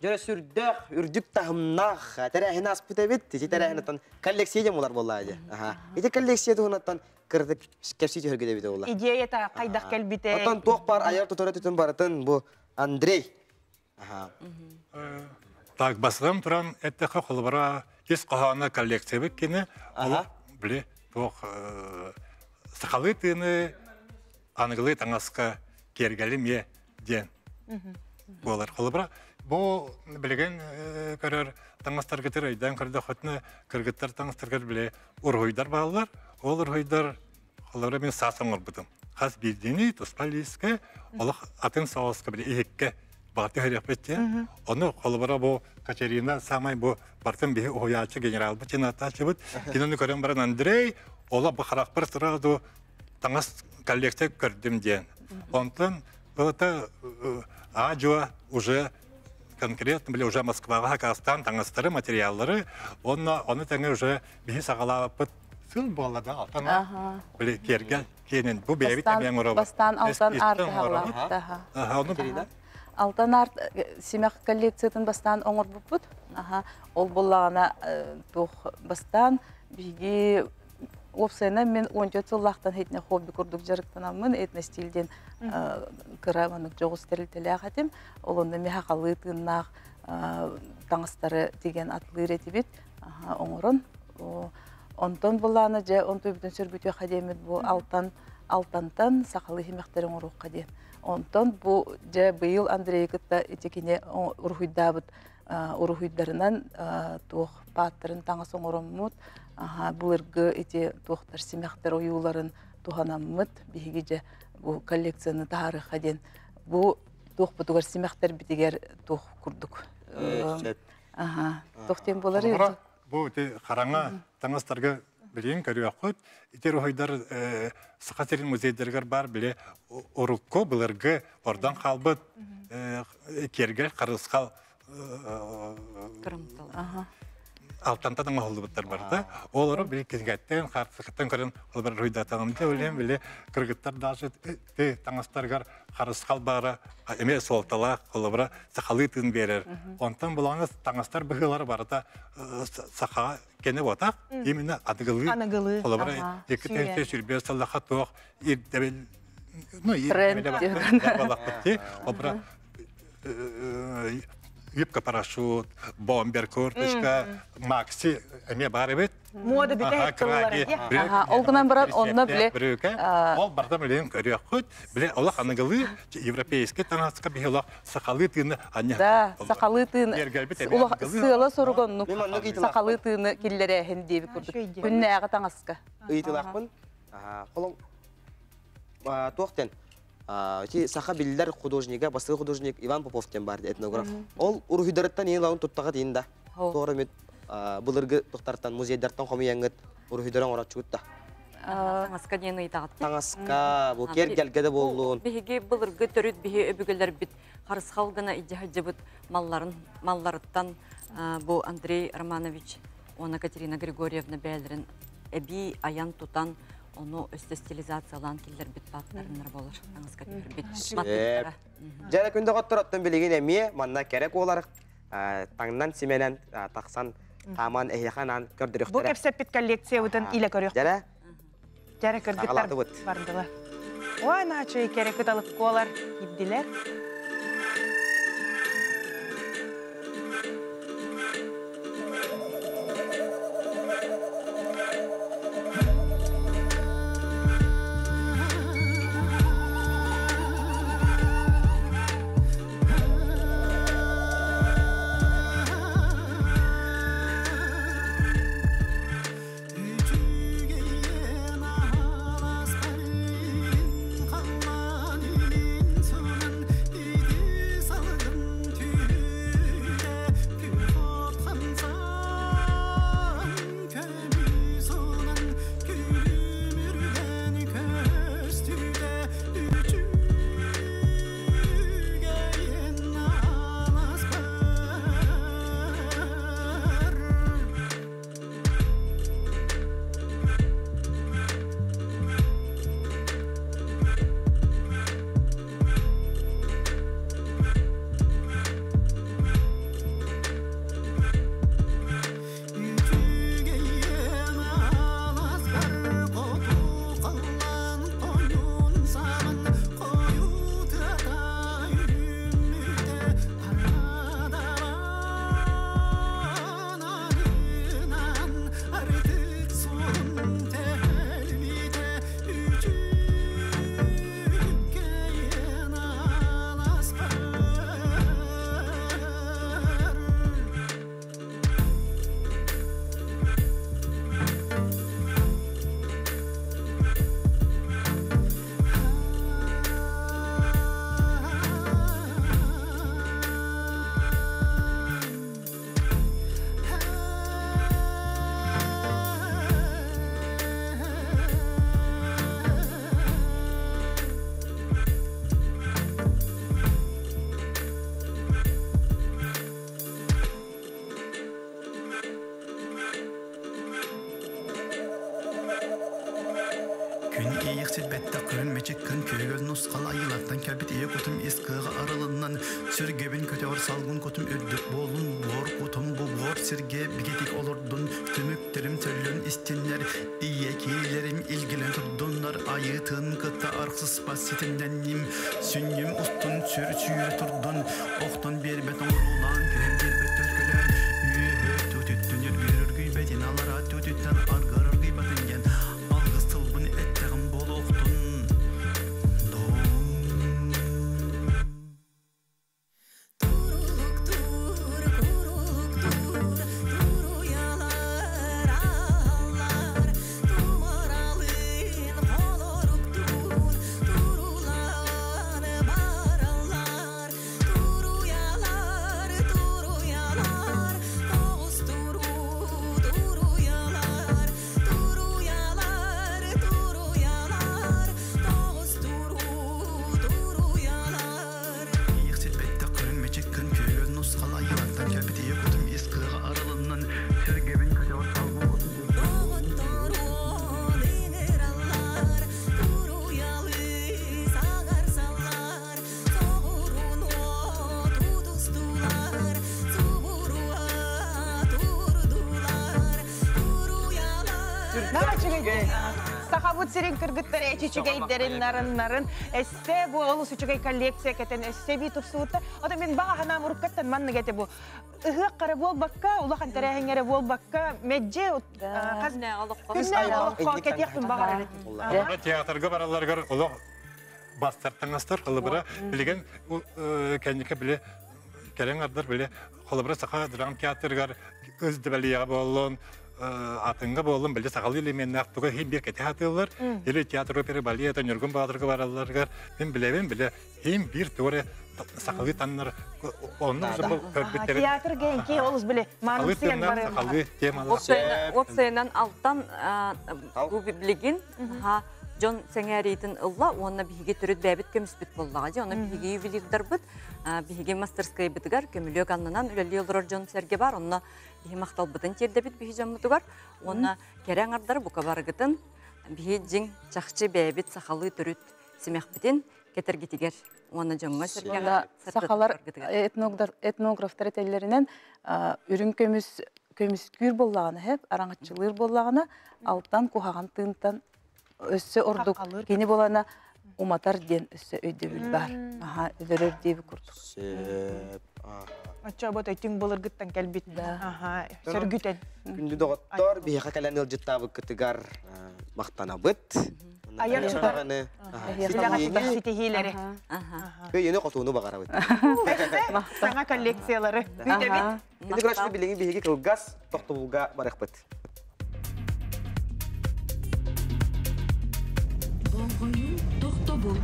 Жара сүрдәк, үрдүк тахымнах, тәрәһен аспыта бит, тәрәһеннән коллекция булар буллады. Ите коллекция тугыннан кырдык кепси җөргәдә бит улар. Идея та кайдак келбите. Атын ток бар, аяр тутыры түтен баратын бу Андрей. Так, басылым туран әттәхә холбара ис кахана коллекция бит кине. Биле, ток сахалы тыны англы таңаска кергәлеме ден. Булар холбара бу билеген көрөр таңастар кетер айдан кырда хотны кыргыттар таңастар биле ургойдар балалар. Ол ургойдар холбара мен сасыңыр бутым. Хас бирдени тоспалиске олох атын сауска биле экке баты хәрәпетте. Оны холбара бу Катерина самай бу бартын бе оячы генерал бутина тачыбыт. Киноны көрәм баран Андрей, ола бахарак бер сыраду таңас коллекция көрдем ден. Онтан это ажуа уже конкретно были уже Москва, Казахстан, таңастары материаллары, оны тәңе уже бихи сағалапыт сыл болады алтана. Были кергел, кенен, бу бейбит әмең ұрабы. Бастан алтан арты ғалапты. Оны берейді? Алтан арт семяқ коллекциятын бастан оңыр бұппыт. Ол болағына бастан биги опсайна мен 14 жыллақтан хетіне хобби күрдік жарықтанамын, этно стильден кыраманық жоғыз тәрілтілі ағатым. Олында мехақалы тыңнақ таңыстары деген атлы ретібет оңырын. Онтон болағына жа 14 бүтін сөрбүті қадемет бұл алтантан сақалы хемектері оңыруққа ден. Онтон бұл жа бұйыл Андрей күтті етекене ұрғыйдабыт урухуйдарынан тух паттарын таңас оңороммут булыргы эти тухтар семяхтар оюларын туханаммыт бигиже бу коллекцияны тарыха ден бу тух бутугар семяхтар битигер тух курдук тухтен болары бу те караңа таңастарга билен көрөкөт итер ойдар сакатерин музейдергер бар биле урукко булыргы ордан калбыт кергел карыскал алтантадан олдубуттар бар да. Олары бир кеңгәттен, картсыкыттан көрөн олар ройдатанымда өлем биле кыргыттар даже таңастаргар карыскал бара, эме солтала, олар сакалы тын берер. Онтан булаңыз таңастар быгылар бар да, сака кене бота, именно адыгылы. Олар эки тәсе сүрбе салаха ток, ирдебел Ну, Тренд юбка парашют, бомбер, курточка, макси, эме бар бит. Мода бите кыллар. Ол гынан баран онна биле. Ол барда билен көрөкөт, биле Аллах аныгылы европейский танаска бихела сакалы тыны аня. Да, сакалы тыны. Улах сыла соргонну. Сакалы тыны киллере хендеби курдук. Күннәгы таңаска. Ыйтылакпын. Колон тоқтен. Саха биллер художника, басты художник Иван Поповтен бар, этнограф. Ол урухидарыттан ең лауын тұттаға дейінда. Тоғырымет бұлырғы тоқтарттан, музейдерттан қомияңыт урухидаран орат чүгітті. Таңасқа дейін ұйтағат. Таңасқа, бұл кергелгеді болуын. Беге бұлырғы түріт беге өбігілер біт. Қарыс қалғына идеяджы бұд малларыттан бұл Андрей Романович, оны Катерина Григорьевна бәлірін әбі аян тұтан onu öste stilizatsiyalan killer bit batlarınlar bolur. Tаңызға көрір бит баттықтара. Жәрі күнді қоттыраттың білеген әмие, манна керек оларық таңнан семенен тақсан таман әйеқанан көрдіріқтері. Бұл кәпсеп бит коллекция өтін илі көріқ. Жәрі көрдіктар бардылар. Ой, начай керек ұталық қолар ебділер. Sürgebin kötör salgın kotum ördük bolun bor kotum bu bor sirge bigetik olurdun tümüklerim söylün istinler iyekilerim ilgilen turdunlar ayıtın kıta arksız basitimdennim sünnüm ustun sürü turdun oktun bir beton rulan köhem bir betör kölen ühe tütüttünür görür gıybetin alara tütütten argarır gıybetin gen algız tılbın etteğim bol oktun Сахабут сирин кыргыттар эчичигейдерин нарын. Эссе бу олус үчүгей коллекция кетен эссе би тупсуутта. Ота мен багана муруккаттан манны кете бу. Ыгык кара болбакка, улахан терехеңере болбакка, медже каз олокко кетияктын багар. Театрга бараларга олок бастартыңастар кылыбыра билген кеннике биле келең ардар биле кылыбыра сака драм театргар өздүбелия болон атыңга болон биле сакал элементи актуга хим бир театрлар или театр опера балета нөргөн баатырга бараларга мен билебин биле хим бир торе сакалы таннар онун бул көрбүттер театр генки олус биле манысыян бары сакалы темалар опсайнан алттан бу билген Жон сеңәритін ұлла, оны бігі түріт бәбіт көміспіт боллаға. Оны бігі ювелирдар бұд, бігі мастерскай бұдығар, көмілі қанынан үлелі олырор жон сәрге бар, оны бігі мақтал бұдын терді біт бігі жон бұдығар. Оны кәрәң ардары бұқа барғытын, бігі жың чақчы бәбіт сақалы түріт семек бітін кетергетігер. Оны жонға сәрге сақалар этнографтар етелерінен үрін көміскүр боллағаны хеп, араңатчылыр боллағаны алттан кухаған тыңтан өссө ордук кени болана уматар ден өссө өйдөбүл бар. Аха, өдөрөр дейби курдук. Ача ботой тиң болор гыттан келбит. Аха, сөргүтен. Күндү доготтор бияка калан ылжыттабы кытыгар мактанабыт. Аяк чыганы. Силага ситихилери. Көйөнө котууну багарабыт. Саңа коллекциялары. Үтөбүт. Эти грачты билеги биги кылгас токтубулга баракпыт. Болғойу тоқта бол.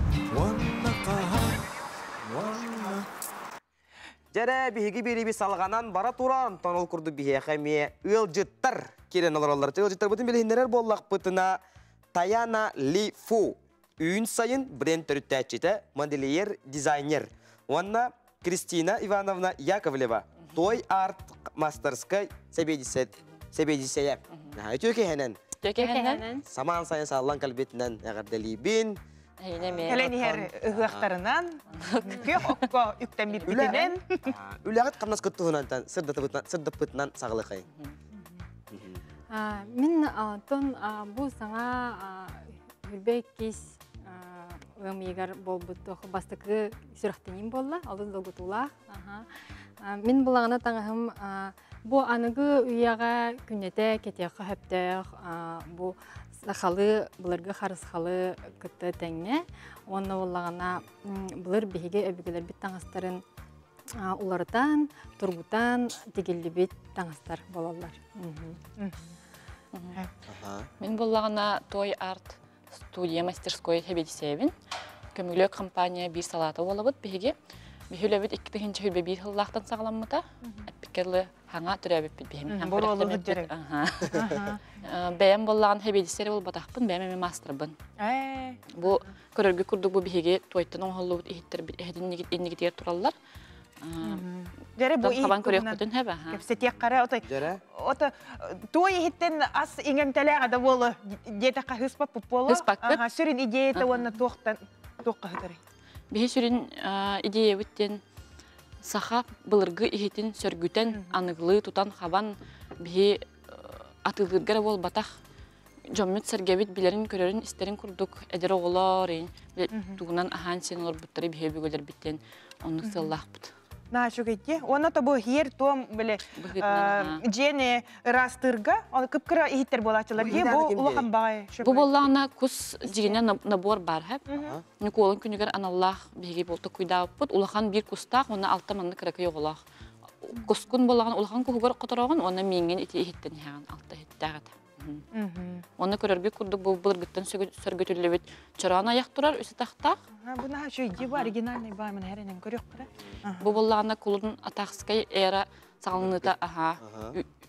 Жәрі бігі беребі салғанан бара туран тонол күрді бігі қәме ылжыттар керен олар. Ылжыттар бұтын білгендерер боллақ бұтына Таяна Ли Фу. Үйін сайын бренд түріттәтчеті модельер дизайнер. Онна Кристина Ивановна Яковлева. Той арт мастерскай себедисея. Өтөке хәнен. Саман сайын саллан калбетінен әғірделейбін. Кәләнігер ұғықтарынан, көк оққа үктен бір бүтінен. Үләғіт қамнас күттіғынан сырдып бұтынан сағылы қай? Мен тон бұл саңа үрбек кейс өңмейгер бол бұттық бастықы сүрақтенен болла, алдыз долгутулақ. Мен бұлағына таңығым Бу анығы үйяға күннете кетеқі хөптеқ, бу сақалы, бұлырғы қарысқалы күтті тәңне. Оны олағына бұлыр бейге өбігілер біт таңыстарын улардан, тұрғытан дегелі біт таңыстар болалар. Мен бұлағына той арт студия мастерской хебедісейбін. Көмілі компания бір салаты олабыд бейге. Бихүләбит 2-нче хүлбе бир хыллахтан сагаламмыта. Әппикерле хаңа төрәбит бихим. Бәем боллаган хебедисер бул батакпын, бәем мастербын. Бу көрөргө курдук бу биһиге тойтан оңголлу иһиттер эһдиннигитер тураллар. Жаре бу кабан көрөктүн хәбә. Кепсетек кара отой. Ота той иһиттен ас иңен теләгә дә болы дете кахыспа пополо. Ага, сүрин идея онна тоқтан тоққа хәтәри. Бихи сүрин идея бүттен саха былыргы ихитин сөргүтен аныглы тутан хабан бихи атылгыргара бол батах жоммет сергебит билерин көрөрүн истерин курдук эдер оголор тугунан ахан сен олор буттары бихи бүгөлөр биттен онук сыллахпыт. На шугетте, оны то бу хер том биле жене растырга, ал кыпкыра ихиттер болачылар. Бу улахан багай. Бу боллана кус жигине набор бар хеп. Николын күнүгөр аналлах биги болту куйдаппыт. Улахан бир кустак, оны алтаманны кыракы йоголах. Кускун боллаган улахан кугугар которогон, оны менген ити ихиттен хаган алта хиттагат. Оны көрөргө курдук бу былыргыттан сөргөтүлөбүт. Чорана аяк турар үсү тактак. Буна şu идея оригинальный бар, мен хәренен көрөк кара. Бу боллагана кулун атакскай эра сагылныта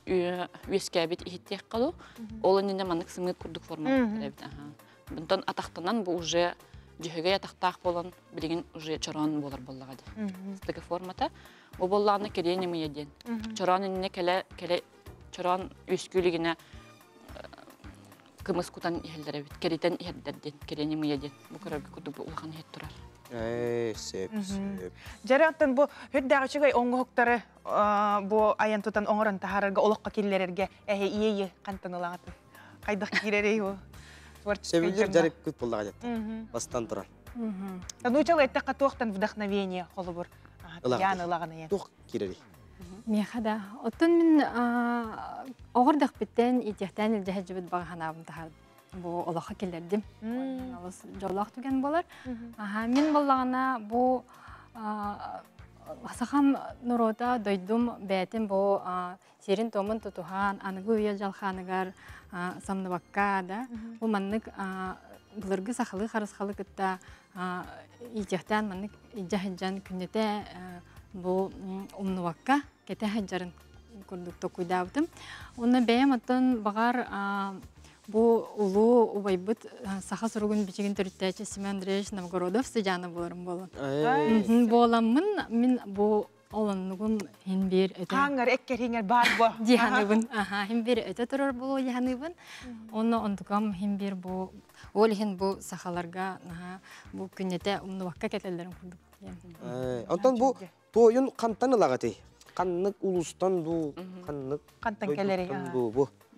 үескәбит ихиттек калу. Ол инде манык сымыт курдук форма. Бунтан атактанан бу уже жөһөгө атактак болон билген уже чоран болар боллагады. Стыгы формата. Бу боллагана керене мыйден. Чоран инне келе чоран үскүлүгүнө кымыс кутан ихелдер бит. Керитен ихелдерден керене мыйден. Бу көрөк курдук улхан хет турар. Сеп. Жараттан бу хөддәгечегей оңгоктары бу аянтутан оңоран тахарга олокка киллерерге ие кантан олагаты. Кайдак киререй бу. Себелер жарып күт болдыға жетті. Бастан тұран. Танучал это катохтан вдохновение холобур. Яны лаганы. Тух кирери. Мехада. Оттон мен оғырдық біттен итехтен илжәһәт жібіт бағанабын тахар. Бу олаха келердим. Алыс жолақ түген болар. Мен болағына бу Асахам нурота дойдум бәтін бу серин томын тутухан, анығы үйел жалханығар самныбакка да. Бу маннык бұлырғы сақылы, қарысқалы күтті итехтен маннык ижа-хиджан күннете бу умныбакка кете хаджарын күрдікті күйдабытым. Оны бәйім атын бағар бу улу убайбыт саха суругун бичигин төрүттәче Семен Андреевич Новгородов сыжаны боларым болот. Боламын мен бу олоннугун хинбир өтө. Хаңар эккер хиңер бар бу. Диханыбын. Хинбир өтө турар болу яханыбын. Оны онтукам хинбир бу олихин бу сахаларга бу күннете умнубакка кетелерин курдук. Антон бу тоюн кантан ылагаты. Каннык улустан ду, каннык кантан келери.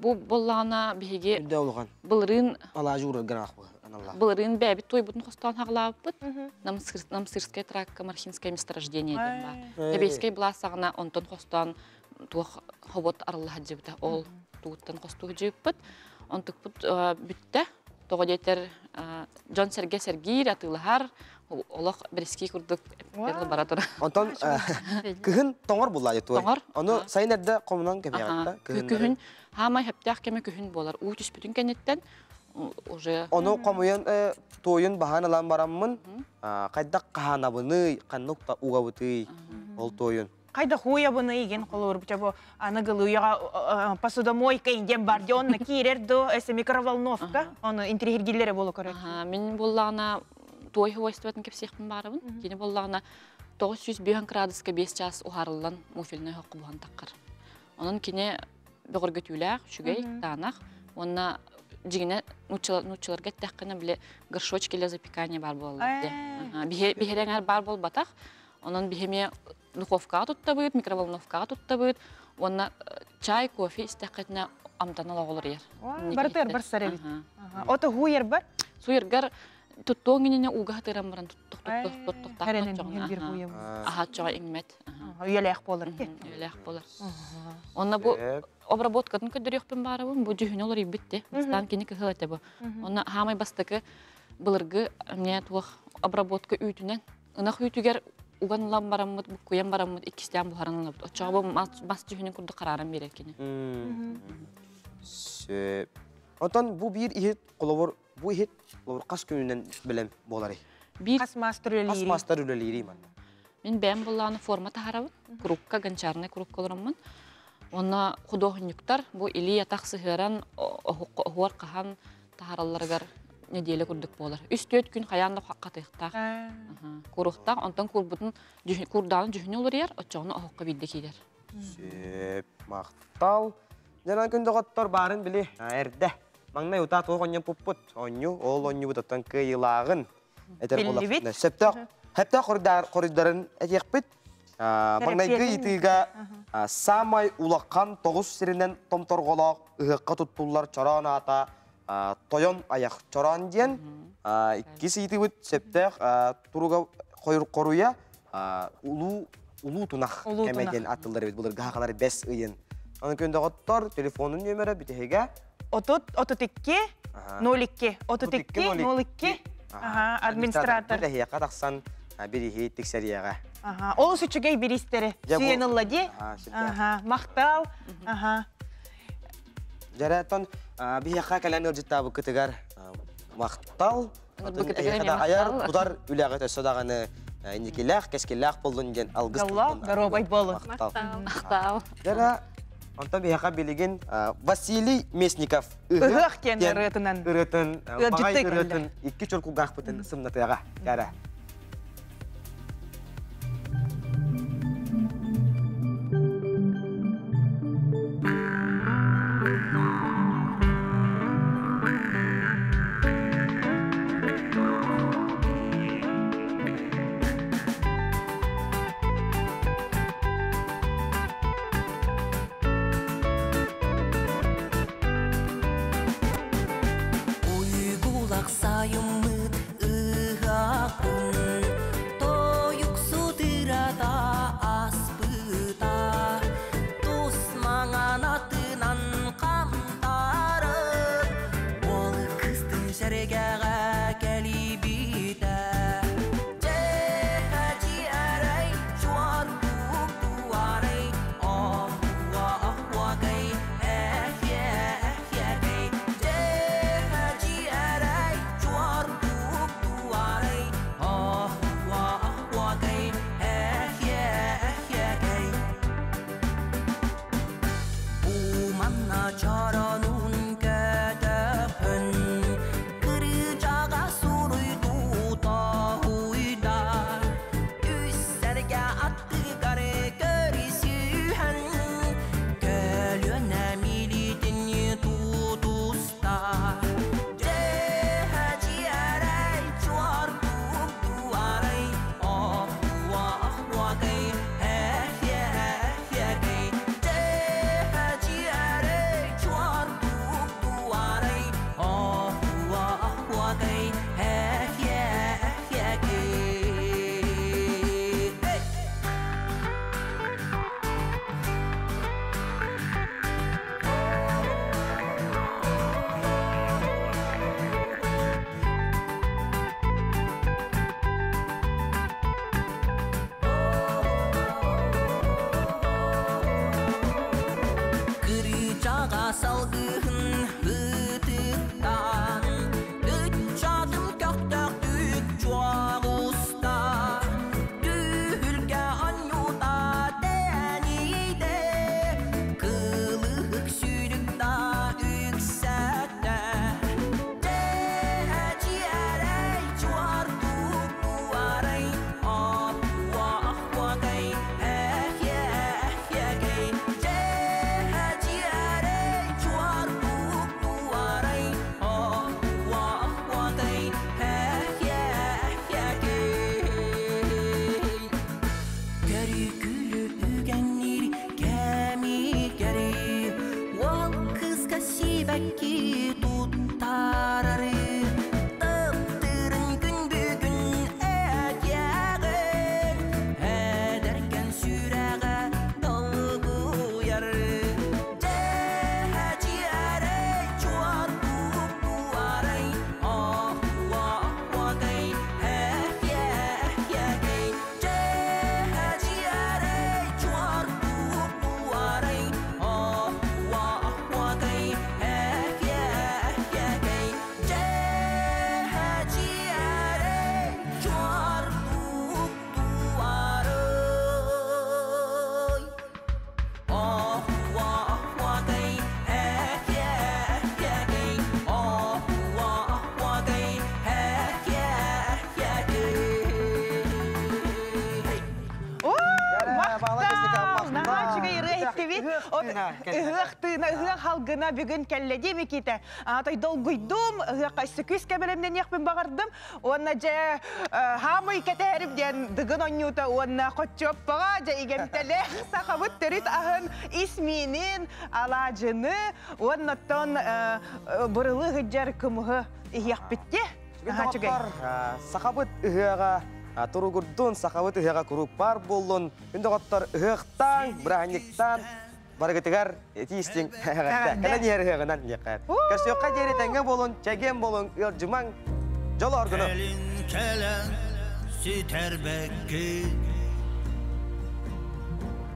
Бу боллана биһиге былырын алажур грах аналла. Былырын бәбит той бутун хостан хаглабыт. Намсырская тракка мархинское месторождение дебе. Дебейская бласагына онтон хостан тух хобот арылла хаджыбыта ол туттан хостуг жыппыт. Онтук бут бүтте тогодетер Джон Сергей атылахар олох брески курдук перлы баратыр. Онтон кыһын тоңор буллай той. Аны сайнерде комунан кемягатта. Кыһын хамай хептях кеме кыһын болар. У түспүтүн кенеттен уже Аны комуян тойын баһаналан бараммын. Кайда каханабыны, каннукта угабыты ол тойын. Кайда хуя буны иген колор бу аныгылы уяга посудомойка инден бардённа кирердо эсе микроволновка. Аны интерьергиллери болу керек. Мен буллана той хвостоватын кепсехпин барабын. Кини боллагына 905 градуска 5 час ухарылдан муфилне хакы буган таккар. Онун кини бөгөргөтүләк, шугай, танак. Онна жигине нуччаларга тәккене биле горшочки для запекания бар болду. Бихереңер бар бол батак. Онун бихеме духовка туттабыт, микроволновка туттабыт. Онна чай, кофе истәккетне амтанала олар ер. Бартыр бар сарабит. Ото хуер бар? Суергар туттоңине уга тырам баран Үйелек болар. Үйелек болар. Онна бу обработкатын көдөрөкпүн барабын, бу жүһүн олар ибитте. Стан кини кыһылата бу. Онна хамай бастыкы былыргы эмне тух обработка үйтүнен, ынак үйтүгер уганлам бараммыт, бу куян бараммыт, иккистен бу харанлап. Очогу бас жүһүнүн курду карарым берет кини. Онтон бу бир ихит колобор, бу ихит колобор кас күнүнөн билем болары. Кас мастер үлелери. Кас мастер үлелери мен. Мен бәм булланы форма тахарабын, крупка, гончарный крупка олорамын. Онна художниктар бу или ятак сыгыран охуар кахан тахаралларгар неделе курдук болар. 3-4 күн хаянда хаккатыктак. Курукта, онтон курбутун курданы жүһүн олар яр, очону охукка бидде кидер. Мактал. Жанан күндө готтор барын били. Эрде. Маңнай ута тоғоньян пуппут. Онью, ол онью бутаттан кыйлагын. Этер болак. Септак. Хепта коридорын этекпит. Маңнай кыйтыга самай улаккан 9 сиринен томторголок ыгыкка туттулар чорон ата тойон аяк чорон ден. Иккиси итибит септак туруга койур коруя улуу тунак эмеден аттылар бит. Булар гахалар 5 ыйын. Аны көндө готтор телефонун нөмөрө битеге. Ототикке 02 ототикке 02. Администратор. Дехия катаксан бирихи тексерияга. Ол сүчүгей биристери. Сүйеныллади. Мактал. Жаратан бияка каланыр життабы кытыгар мактал. Аяр будар үләгә төсөдаганы индикеләх, кескеләх булдын дигән алгыс. Алла, даробай болу. Мактал. Жара Антон бияка билеген Василий Месников. Ыгых кен рытынан. Рытын, багай рытын, 2 чурку гахпытын сымнатыга. Жара. бәкки туттарары тыптырын күн бүгін әтяғын әдәрген сүрәға долгу яры жәхәчиәрі чуату туарай ахуа-ахуагай әхя-әхягай жәхәчиәрі чуату туарай ахуа-ахуагай әхя-әхягай жәхәчиәрі чуату туарай ахуа-ахуагай әхя-әхягай ахуа-ахуагай әхя-әхягай Нағачыға иреттеви. Ыһық халгына бүгін кәлледе мекеті. Атай долгуйдум, ыһық қайсы күз кәбелемден яқпен бағардым. Онна жа хамый кәтәріп ден дығын оннюта, онна қотчоп баға, жа игемтелі сақабыт түріт ағын исминин, алажыны, оннаттан бұрылы ғыджар күмігіияқ бітте. Сақабыт ыһыға туругурдун сақабыт ыһыға куруп бар болун. Үндіғаттар ыһықтан, бірағанниктан, барғытығар тиістің кәлен ер ыһығынан еқар. Кәрсіоққа жері тәңге болун, чәген болун, үржімаң жол оргыны. Кәлін кәлін сүтер бәккі